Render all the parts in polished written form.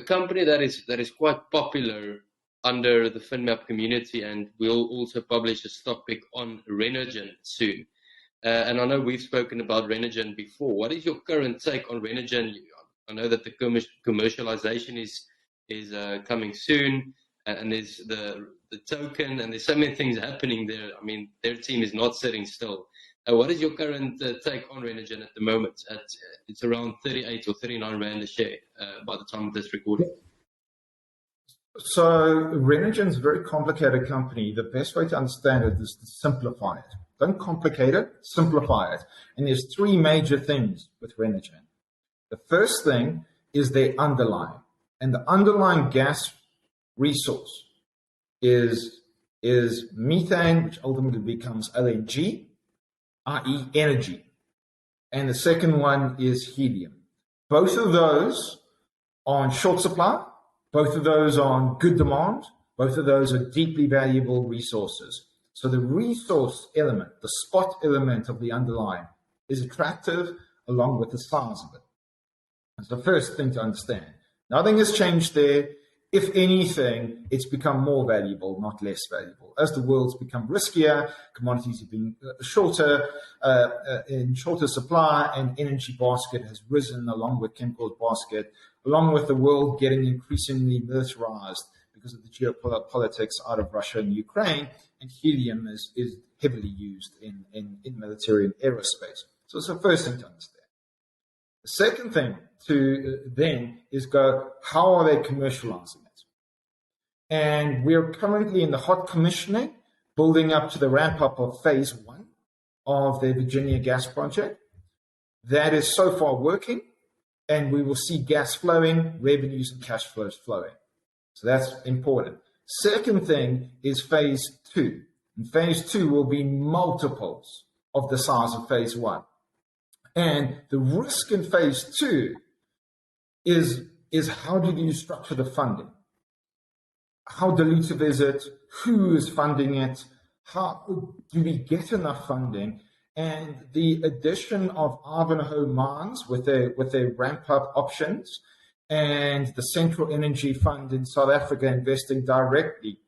company that is quite popular under the FinMeUp community, and we'll also publish a stock pick on Renergen soon. And I know we've spoken about Renergen before. What is your current take on Renergen? I know that the commercialization is coming soon, and there's the token, and there's so many things happening there. I mean, their team is not sitting still. What is your current take on Renergen at the moment? It's around 38 or 39 Rand a share by the time of this recording. So Renergen is a very complicated company. The best way to understand it is to simplify it. Don't complicate it, simplify it. And there's three major things with Renergen. The first thing is their underlying. And the underlying gas resource is methane, which ultimately becomes LNG, i.e. energy. And the second one is helium. Both of those are in short supply. Both of those are on good demand. Both of those are deeply valuable resources. So the resource element, the spot element of the underlying, is attractive along with the size of it. That's the first thing to understand. Nothing has changed there. If anything, it's become more valuable, not less valuable. As the world's become riskier, commodities have been shorter, in shorter supply, and energy basket has risen along with chemicals basket, along with the world getting increasingly militarized because of the geopolitics out of Russia and Ukraine, and helium is heavily used in military and aerospace. So it's the first thing to understand. The second thing to then is go, how are they commercializing it? And we're currently in the hot commissioning, building up to the ramp up of phase 1 of the Virginia gas project. That is so far working, and we will see gas flowing, revenues and cash flows flowing. So that's important. Second thing is phase 2. And phase 2 will be multiples of the size of phase 1. And the risk in phase 2 is how do you structure the funding? How dilutive is it? Who is funding it? How do we get enough funding? And the addition of Ivanhoe Mines with their ramp-up options, and the Central Energy Fund in South Africa investing directly,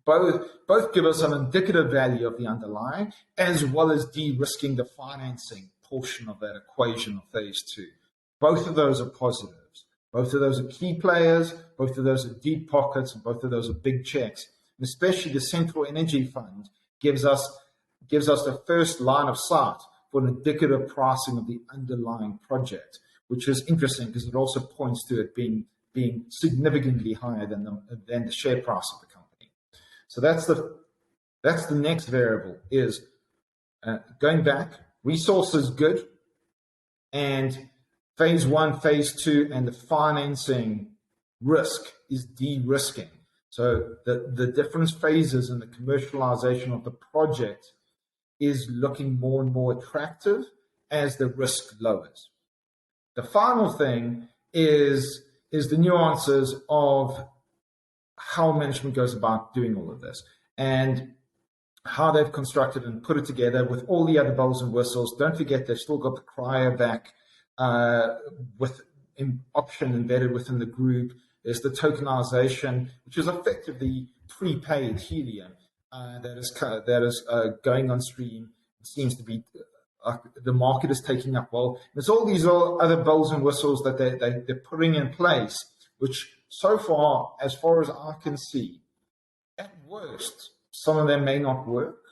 both give us an indicative value of the underlying, as well as de-risking the financing portion of that equation of phase 2. Both of those are positives. Both of those are key players. Both of those are deep pockets, and both of those are big checks. And especially the Central Energy Fund gives us the first line of sight for an indicative pricing of the underlying project, which is interesting because it also points to it being significantly higher than the share price of the company. So that's the next variable is going back. Resources good, and phase 1, phase 2, and the financing risk is de-risking. So the different phases in the commercialization of the project is looking more and more attractive as the risk lowers. The final thing is the nuances of how management goes about doing all of this, and how they've constructed and put it together with all the other bells and whistles. Don't forget, they've still got the cryovac with an option embedded within the group. There's the tokenization, which is effectively prepaid helium that is going on stream. It seems to be the market is taking up well. There's all these other bells and whistles that they're putting in place, which so far as I can see, at worst, some of them may not work,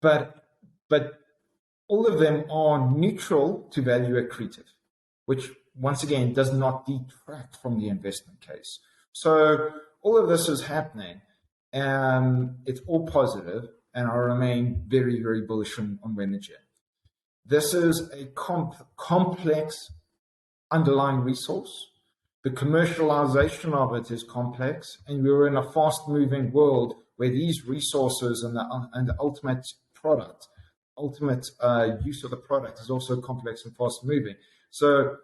but all of them are neutral to value accretive, which once again does not detract from the investment case. So all of this is happening, and it's all positive, and I remain very, very bullish on Renergen. This is a complex underlying resource. The commercialization of it is complex, and we're in a fast-moving world where these resources and the ultimate product, use of the product is also complex and fast-moving. So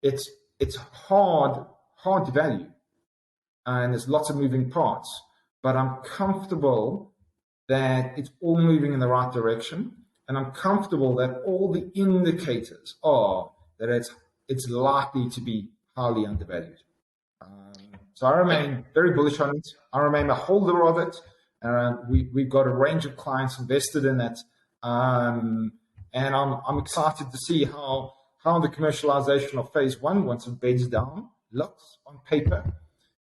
it's hard to value, and there's lots of moving parts. But I'm comfortable that it's all moving in the right direction, and I'm comfortable that all the indicators are that it's likely to be highly undervalued. So I remain very bullish on it. I remain a holder of it. We've got a range of clients invested in it. And I'm excited to see how the commercialization of phase one, once it beds down, looks on paper.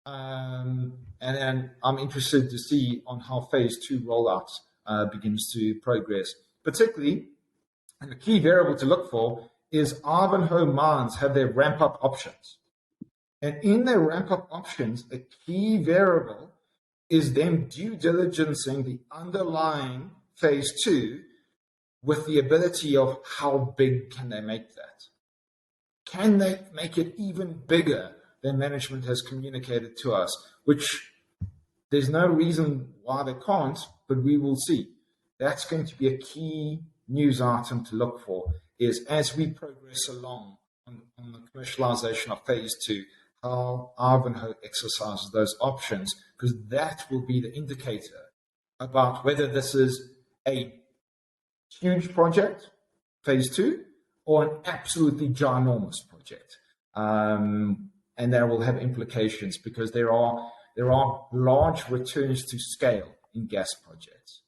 And then I'm interested to see on how phase two rollout begins to progress. Particularly, and the key variable to look for is Ivanhoe mines have their ramp-up options. And in their ramp-up options, a key variable is them due diligencing the underlying phase two with the ability of how big can they make that? Can they make it even bigger than management has communicated to us? Which there's no reason why they can't, but we will see. That's going to be a key news item to look for, is as we progress along on the commercialization of phase two, how Ivanhoe exercises those options, because that will be the indicator about whether this is a huge project, phase two, or an absolutely ginormous project. And that will have implications because there are large returns to scale in gas projects.